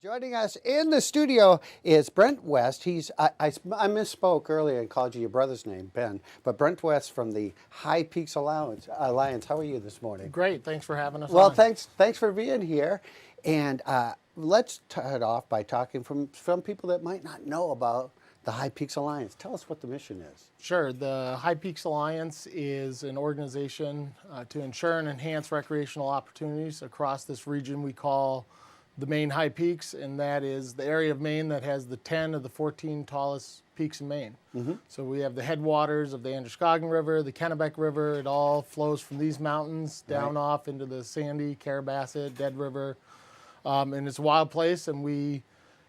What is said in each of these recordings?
Joining us in the studio is Brent West. I misspoke earlier and called you your brother's name, Ben, but Brent West from the High Peaks Alliance. How are you this morning? Great. Thanks for having us Well, on. thanks for being here. And let's start off by talking from people that might not know about the High Peaks Alliance. Tell us what the mission is. Sure. The High Peaks Alliance is an organization to ensure and enhance recreational opportunities across this region we call the Maine High Peaks, and that is the area of Maine that has the 10 of the 14 tallest peaks in Maine. So we have the headwaters of the Androscoggin River, the Kennebec River. It all flows from these mountains down off into the Sandy, Carrabassett, Dead River. And it's a wild place, and we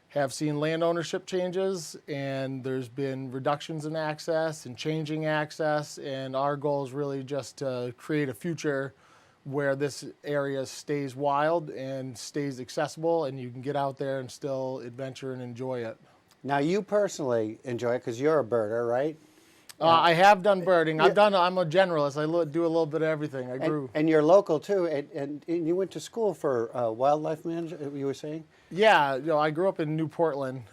have seen land ownership changes, and there's been reductions in access and changing access, and our goal is really just to create a future where this area stays wild and stays accessible, and you can get out there and still adventure and enjoy it. Now, you personally enjoy it because you're a birder, right? I have done birding. I'm a generalist. Do a little bit of everything. And you're local too, and you went to school for wildlife management, you were saying? Yeah, I grew up in New Portland.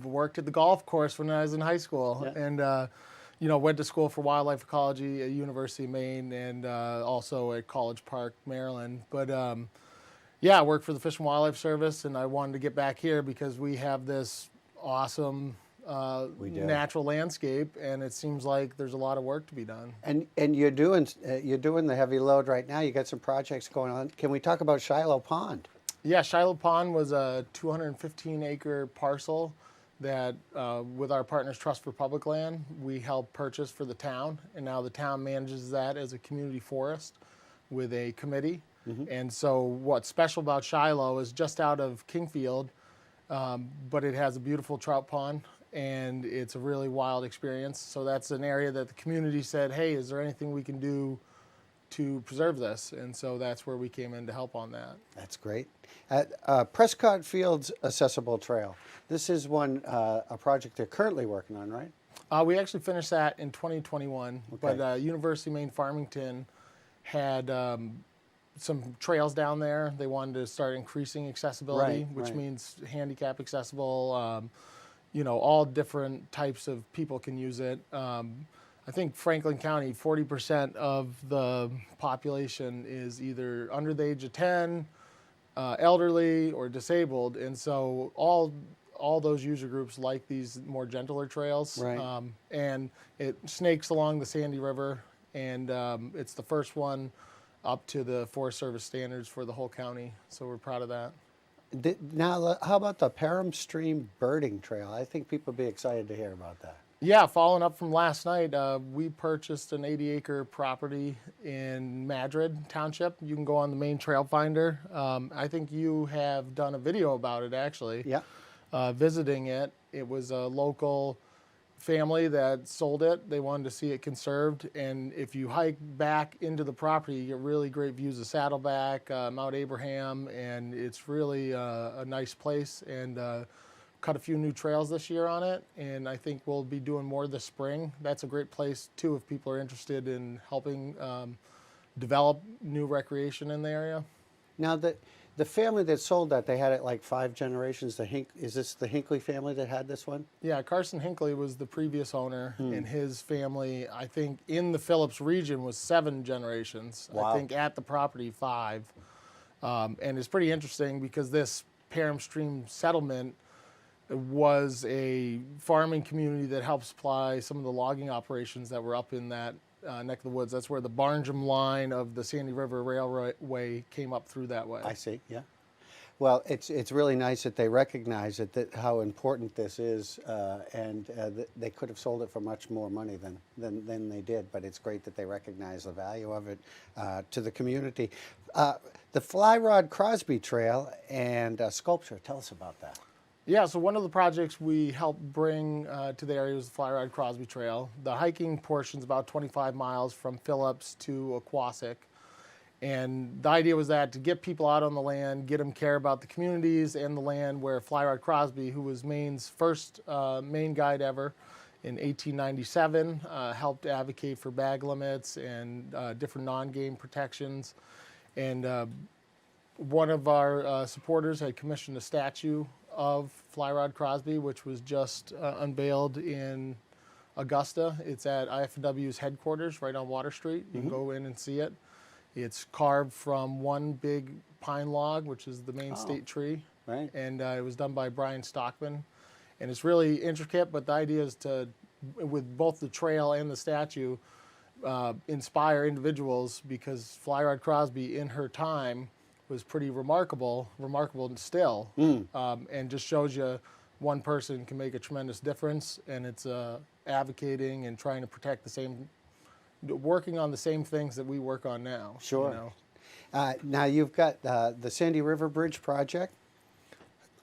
Worked at the golf course when I was in high school, and went to school for wildlife ecology at University of Maine and also at College Park, Maryland. But I worked for the Fish and Wildlife Service, and I wanted to get back here because we have this awesome natural landscape, and it seems like there's a lot of work to be done. And you're doing the heavy load right now. You got some projects going on. Can we talk about Shiloh Pond? Yeah, Shiloh Pond was a 215-acre parcel that, with our partners Trust for Public Land, we helped purchase for the town, and now the town manages that as a community forest with a committee. And so what's special about Shiloh is just out of Kingfield, but it has a beautiful trout pond, and it's a really wild experience. So that's an area that the community said, hey, is there anything we can do to preserve this? And so that's where we came in to help on that. That's great. Prescott Fields Accessible Trail. This is a project they're currently working on, right? We actually finished that in 2021, but University of Maine Farmington had some trails down there. They wanted to start increasing accessibility, which means handicap accessible. All different types of people can use it. I think Franklin County, 40% of the population is either under the age of 10, elderly, or disabled, and so all those user groups like these more gentler trails. And it snakes along the Sandy River, and it's the first one up to the Forest Service standards for the whole county, so we're proud of that. Now, how about the Parham Stream Birding Trail? I think people would be excited to hear about that. Yeah, following up from last night, we purchased an 80-acre property in Madrid Township. You can go on the Maine Trail Finder. I think you have done a video about it, actually. Yeah. Visiting it. It was a local family that sold it. They wanted to see it conserved, and if you hike back into the property, you get really great views of Saddleback, Mount Abraham, and it's really a nice place. And cut a few new trails this year on it, and I think we'll be doing more this spring. That's a great place too if people are interested in helping develop new recreation in the area. Now, the family that sold that, they had it like 5 generations. Is this the Hinckley family that had this one? Yeah, Carson Hinckley was the previous owner, and his family, I think, in the Phillips region was 7 generations. Wow. I think at the property 5. And it's pretty interesting because this Parham Stream settlement was a farming community that helped supply some of the logging operations that were up in that neck of the woods. That's where the Barnum line of the Sandy River Railway came up through that way. I see, yeah. Well, it's really nice that they recognize that how important this is, and they could have sold it for much more money than they did, but it's great that they recognize the value of it to the community. The Fly Rod Crosby Trail and sculpture, tell us about that. Yeah, so one of the projects we helped bring to the area was the Fly Rod Crosby Trail. The hiking portion is about 25 miles from Phillips to Aquasic. And the idea was that to get people out on the land, get them care about the communities and the land where Fly Rod Crosby, who was Maine's first Maine guide ever in 1897, helped advocate for bag limits and different non-game protections. And one of our supporters had commissioned a statue of Fly Rod Crosby, which was just unveiled in Augusta. It's at IFW's headquarters right on Water Street. You can go in and see it. It's carved from one big pine log, which is the main state tree. Right. And it was done by Brian Stockman. And it's really intricate, but the idea is to, with both the trail and the statue, inspire individuals, because Fly Rod Crosby in her time was pretty remarkable still, and just shows you one person can make a tremendous difference, and it's advocating and trying to protect working on the same things that we work on now. Sure. You know? Now you've got the Sandy River Bridge project.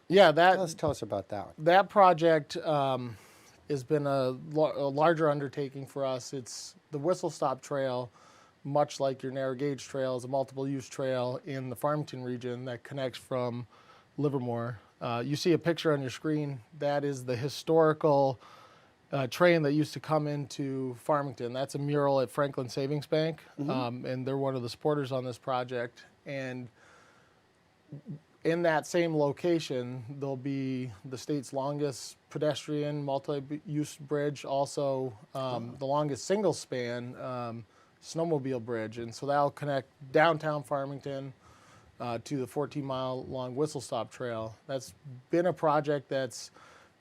Yeah, Tell us about that one. that project has been a larger undertaking for us. It's the Whistle Stop Trail, much like your narrow gauge trail, is a multiple use trail in the Farmington region that connects from Livermore. You see a picture on your screen. That is the historical train that used to come into Farmington. That's a mural at Franklin Savings Bank, and they're one of the supporters on this project. And in that same location, there'll be the state's longest pedestrian multi-use bridge, also the longest single span snowmobile bridge. And so that'll connect downtown Farmington to the 14-mile long Whistle Stop Trail. That's been a project that's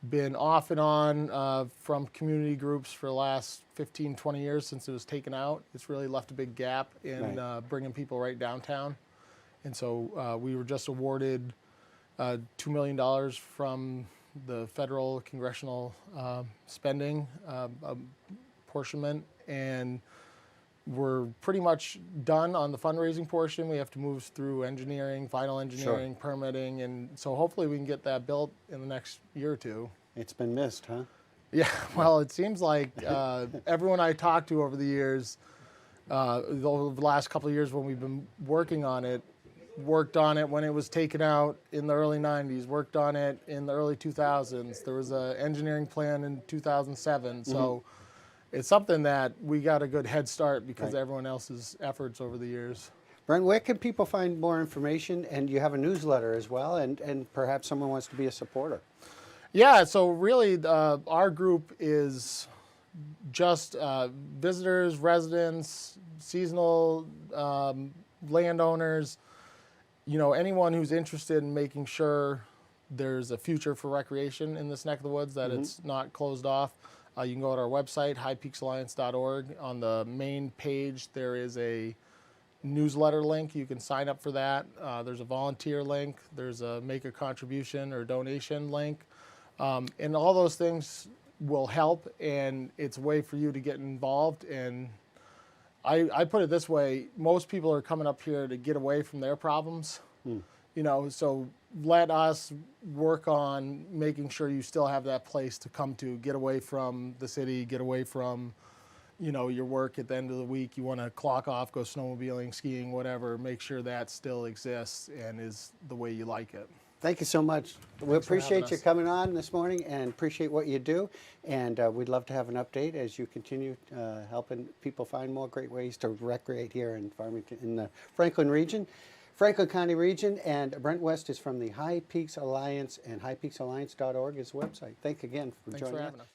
been off and on from community groups for the last 15, 20 years since it was taken out. It's really left a big gap in bringing people right downtown. And so we were just awarded $2 million from the federal congressional spending apportionment, and we're pretty much done on the fundraising portion. We have to move through engineering, final engineering, permitting, and so hopefully we can get that built in the next year or two. It's been missed, huh? Yeah, well, it seems like everyone I talked to over the years, over the last couple of years when we've been working on it, worked on it when it was taken out in the early 90s, worked on it in the early 2000s. There was an engineering plan in 2007. So it's something that we got a good head start because of everyone else's efforts over the years. Brent, where can people find more information? And you have a newsletter as well, and perhaps someone wants to be a supporter. Yeah, so really our group is just visitors, residents, seasonal landowners, you know, anyone who's interested in making sure there's a future for recreation in this neck of the woods, that it's not closed off. You can go to our website, highpeaksalliance.org. On the main page, there is a newsletter link. You can sign up for that. There's a volunteer link. There's a make a contribution or donation link. And all those things will help, and it's a way for you to get involved. And I put it this way, most people are coming up here to get away from their problems, you know, so let us work on making sure you still have that place to come to, get away from the city, get away from, you know, your work at the end of the week. You want to clock off, go snowmobiling, skiing, whatever, make sure that still exists and is the way you like it. Thank you so much. We Thanks for appreciate having you us. coming on this morning and appreciate what you do. And we'd love to have an update as you continue helping people find more great ways to recreate here in Farmington, in the Franklin region, Franklin County region. And Brent West is from the High Peaks Alliance, and highpeaksalliance.org is the website. Thanks again for Thanks joining for us. having us.